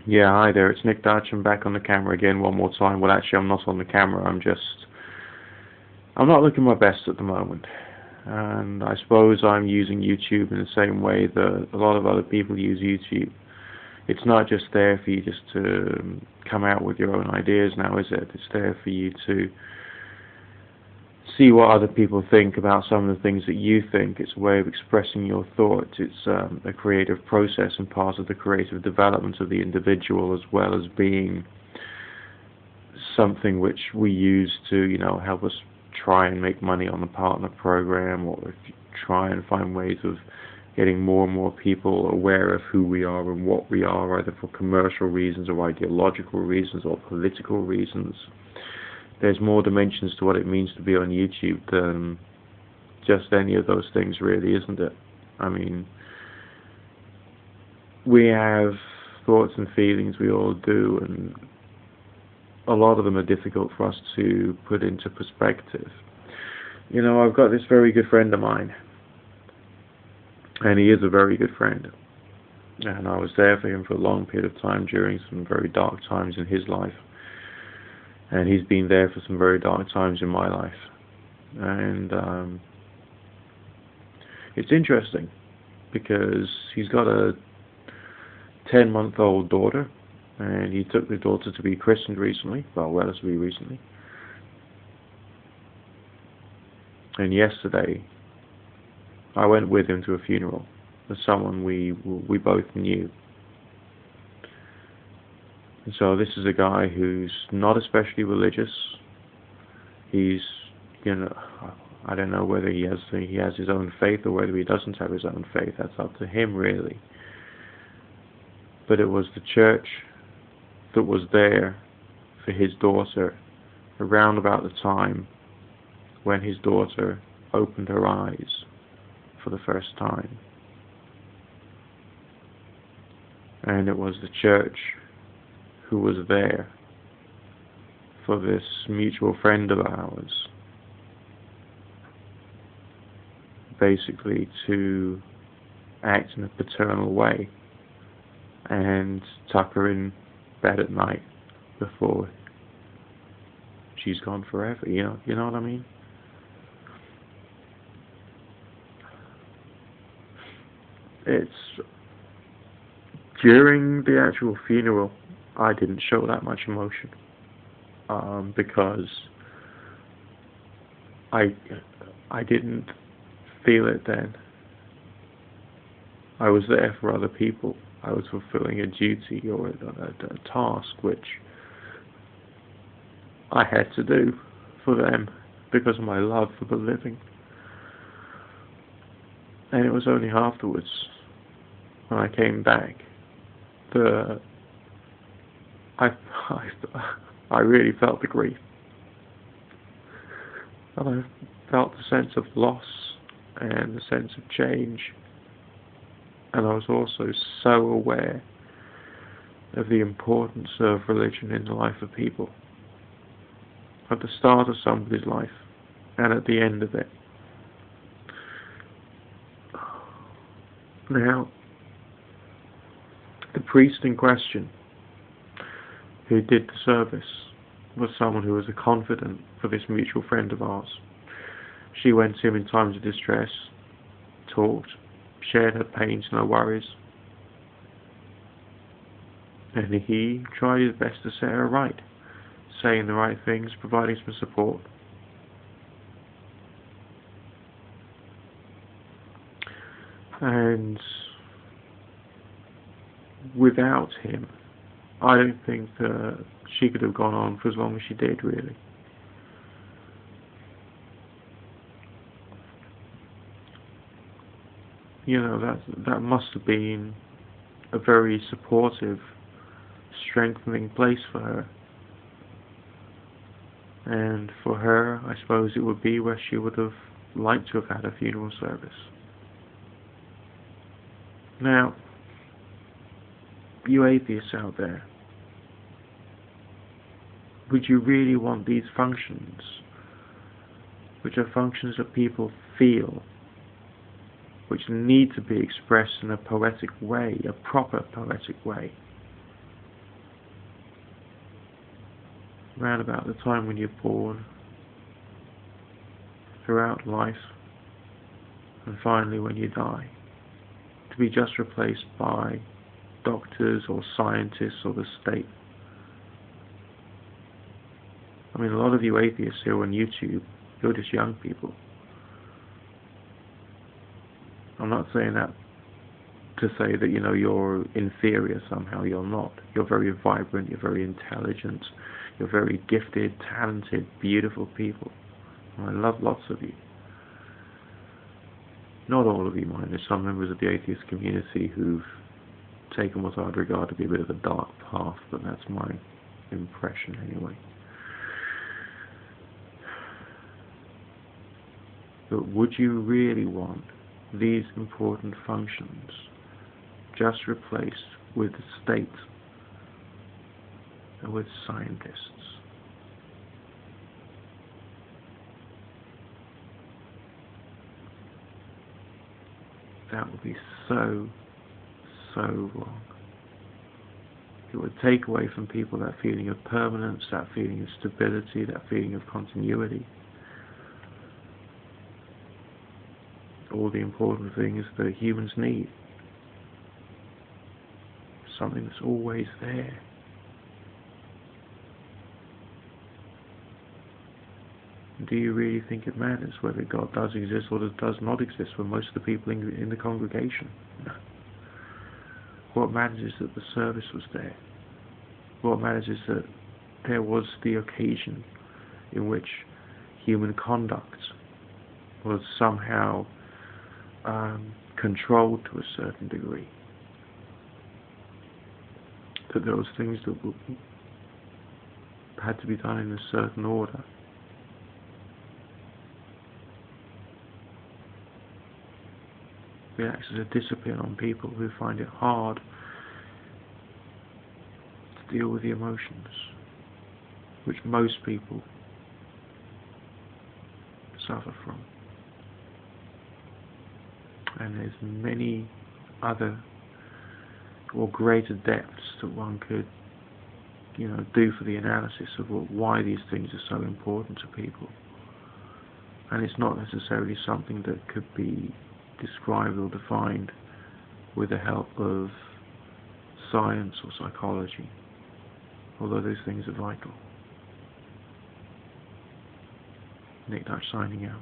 Yeah, hi there, it's Nick Dutch. I'm back on the camera again one more time. Well, actually, I'm not on the camera. I'm not looking my best at the moment. And I suppose I'm using YouTube in the same way that a lot of other people use YouTube. It's not just there for you just to come out with your own ideas now, is it? It's there for you to see what other people think about some of the things that you think. It's a way of expressing your thoughts. It's a creative process and part of the creative development of the individual, as well as being something which we use to, help us try and make money on the partner program, or try and find ways of getting more and more people aware of who we are and what we are, either for commercial reasons or ideological reasons or political reasons. There's more dimensions to what it means to be on YouTube than just any of those things, really, isn't it? I mean, we have thoughts and feelings, we all do, and a lot of them are difficult for us to put into perspective. I've got this very good friend of mine, and he is a very good friend, and I was there for him for a long period of time during some very dark times in his life. And he's been there for some very dark times in my life. And it's interesting because he's got a 10-month-old daughter, and he took the daughter to be christened recently, well, relatively recently. And yesterday, I went with him to a funeral of someone we both knew. And so this is a guy who's not especially religious. He's, I don't know whether he has his own faith or whether he doesn't have his own faith. That's up to him, really. But it was the church that was there for his daughter around about the time when his daughter opened her eyes for the first time. And it was the church who was there for this mutual friend of ours, basically to act in a paternal way and tuck her in bed at night before she's gone forever. You know what I mean? It's during the actual funeral, I didn't show that much emotion because I didn't feel it then. I was there for other people. I was fulfilling a duty or a task which I had to do for them because of my love for the living. And it was only afterwards, when I came back, that I really felt the grief. And I felt the sense of loss and the sense of change. And I was also so aware of the importance of religion in the life of people. At the start of somebody's life and at the end of it. Now, the priest in question who did the service was someone who was a confidant for this mutual friend of ours. She went to him in times of distress, talked, shared her pains and her worries, and he tried his best to set her right, saying the right things, providing some support. And without him, I don't think that she could have gone on for as long as she did, really. That must have been a very supportive, strengthening place for her. And for her, I suppose it would be where she would have liked to have had a funeral service. Now, you atheists out there, would you really want these functions, which are functions that people feel, which need to be expressed in a poetic way, a proper poetic way, around about the time when you're born, throughout life, and finally when you die, to be just replaced by doctors or scientists or the state. I mean, a lot of you atheists here on YouTube, you're just young people. I'm not saying that to say that, you're inferior somehow. You're not. You're very vibrant, you're very intelligent, you're very gifted, talented, beautiful people. And I love lots of you. Not all of you, mind. There's some members of the atheist community who've taken what I'd regard to be a bit of a dark path, but that's my impression anyway. But would you really want these important functions just replaced with the state and with scientists? That would be so wrong. It would take away from people that feeling of permanence, that feeling of stability, that feeling of continuity. All the important things that humans need. Something that's always there. Do you really think it matters whether God does exist or does not exist for most of the people in the congregation? No. What matters is that the service was there. What matters is that there was the occasion in which human conduct was somehow controlled to a certain degree. That there was things that had to be done in a certain order. It acts as a discipline on people who find it hard to deal with the emotions, which most people suffer from. And there's many other or greater depths that one could, do for the analysis of why these things are so important to people. And it's not necessarily something that could be described or defined with the help of science or psychology, although those things are vital. Nick Dutch signing out.